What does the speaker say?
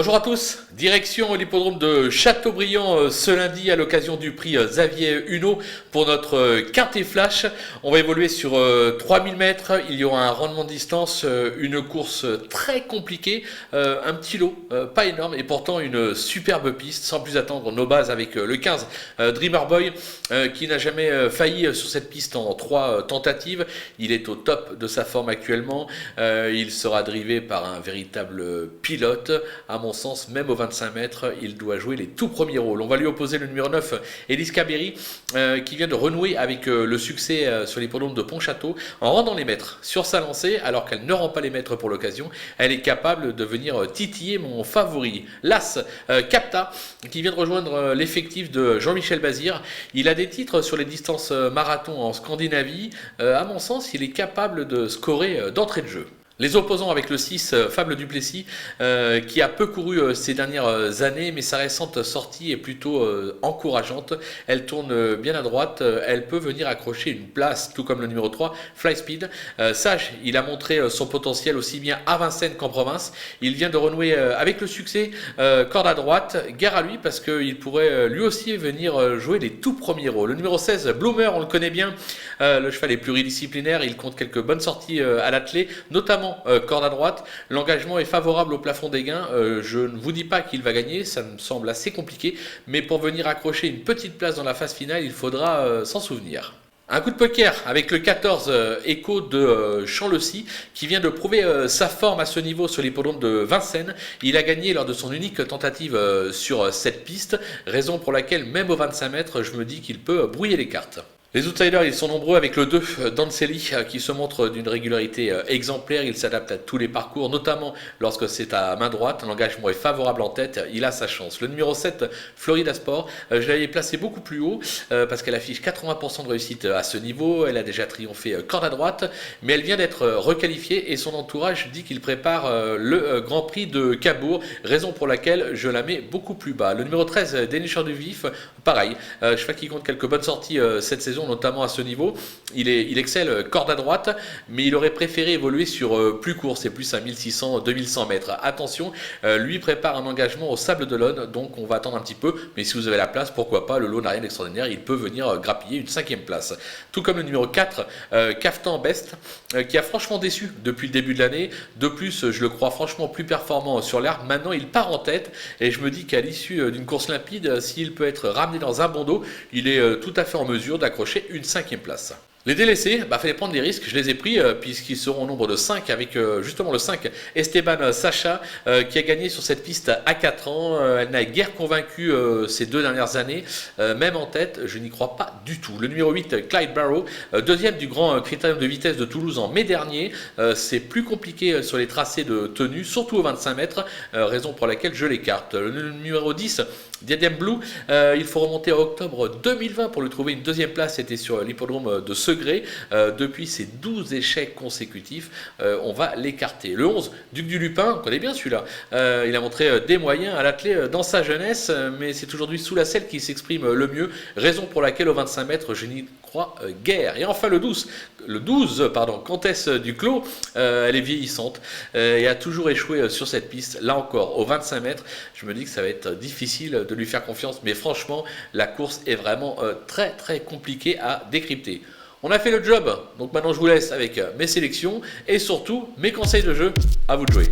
Bonjour à tous, direction l'hippodrome de Châteaubriand ce lundi à l'occasion du prix Xavier Huneau pour notre quintet flash. On va évoluer sur 3000 mètres, il y aura un rendement de distance, une course très compliquée, un petit lot, pas énorme et pourtant une superbe piste. Sans plus attendre, nos bases avec le 15 Dreamer Boy qui n'a jamais failli sur cette piste en 3 tentatives. Il est au top de sa forme actuellement, il sera drivé par un véritable pilote. À mon sens, même au 25 mètres, il doit jouer les tout premiers rôles. On va lui opposer le numéro 9, Elise Caberi, qui vient de renouer avec le succès sur l'hippodrome de Pontchâteau en rendant les mètres sur sa lancée, alors qu'elle ne rend pas les mètres pour l'occasion. Elle est capable de venir titiller mon favori. L'As, Capta, qui vient de rejoindre l'effectif de Jean-Michel Bazir. Il a des titres sur les distances marathon en Scandinavie. À mon sens, il est capable de scorer d'entrée de jeu. Les opposants avec le 6, Fable Duplessis, qui a peu couru ces dernières années, mais sa récente sortie est plutôt encourageante. Elle tourne bien à droite, elle peut venir accrocher une place, tout comme le numéro 3, Fly Speed. Sage, il a montré son potentiel aussi bien à Vincennes qu'en province. Il vient de renouer avec le succès, corde à droite, guerre à lui, parce qu'il pourrait lui aussi venir jouer les tout premiers rôles. Le numéro 16, Bloomer, on le connaît bien, le cheval est pluridisciplinaire, il compte quelques bonnes sorties à l'attelé, notamment corde à droite. L'engagement est favorable au plafond des gains. Je ne vous dis pas qu'il va gagner, ça me semble assez compliqué, mais pour venir accrocher une petite place dans la phase finale, il faudra s'en souvenir. Un coup de poker avec le 14 Echo de Champ-le-Cy qui vient de prouver sa forme à ce niveau sur l'hippodrome de Vincennes. Il a gagné lors de son unique tentative sur cette piste, raison pour laquelle même au 25 mètres, je me dis qu'il peut brouiller les cartes. Les outsiders, ils sont nombreux avec le 2, Dancelli, qui se montre d'une régularité exemplaire. Il s'adapte à tous les parcours, notamment lorsque c'est à main droite. L'engagement est favorable en tête, il a sa chance. Le numéro 7, Florida Sport, je l'avais placé beaucoup plus haut parce qu'elle affiche 80% de réussite à ce niveau. Elle a déjà triomphé corde à droite, mais elle vient d'être requalifiée et son entourage dit qu'il prépare le Grand Prix de Cabourg, raison pour laquelle je la mets beaucoup plus bas. Le numéro 13, Dénicheur du Vif, pareil, cheval qui compte quelques bonnes sorties cette saison, notamment à ce niveau. Il excelle corde à droite, mais il aurait préféré évoluer sur plus court, c'est plus à 1600-2100 mètres. Attention, lui prépare un engagement au Sable d'Olonne, donc on va attendre un petit peu, mais si vous avez la place, pourquoi pas, le lot n'a rien d'extraordinaire, il peut venir grappiller une 5e place. Tout comme le numéro 4, Caftan Best, qui a franchement déçu depuis le début de l'année. De plus, je le crois franchement plus performant sur l'herbe. Maintenant, il part en tête, et je me dis qu'à l'issue d'une course limpide, s'il peut être ramené dans un bon dos, il est tout à fait en mesure d'accrocher une 5e place. Les délaissés, fallait prendre des risques, je les ai pris puisqu'ils seront au nombre de 5 avec justement le 5 Esteban Sacha qui a gagné sur cette piste à 4 ans. Elle n'a guère convaincu ces 2 dernières années, même en tête, je n'y crois pas du tout. Le numéro 8, Clyde Barrow, deuxième du grand critérium de vitesse de Toulouse en mai dernier. C'est plus compliqué sur les tracés de tenue, surtout au 25 mètres, raison pour laquelle je l'écarte. Le numéro 10, Diadem Blue, il faut remonter à octobre 2020 pour lui trouver une 2e place, c'était sur l'hippodrome de Segré. Depuis ses 12 échecs consécutifs, on va l'écarter. Le 11, Duc du Lupin, on connaît bien celui-là, il a montré des moyens à l'attelé dans sa jeunesse, mais c'est aujourd'hui sous la selle qui s'exprime le mieux, raison pour laquelle au 25 mètres, je n'y crois guère. Et enfin le 12, Comtesse du Clos, elle est vieillissante et a toujours échoué sur cette piste. Là encore, au 25 mètres, je me dis que ça va être difficile de lui faire confiance, mais franchement, la course est vraiment très très compliquée à décrypter. On a fait le job, donc maintenant je vous laisse avec mes sélections et surtout mes conseils de jeu. À vous de jouer.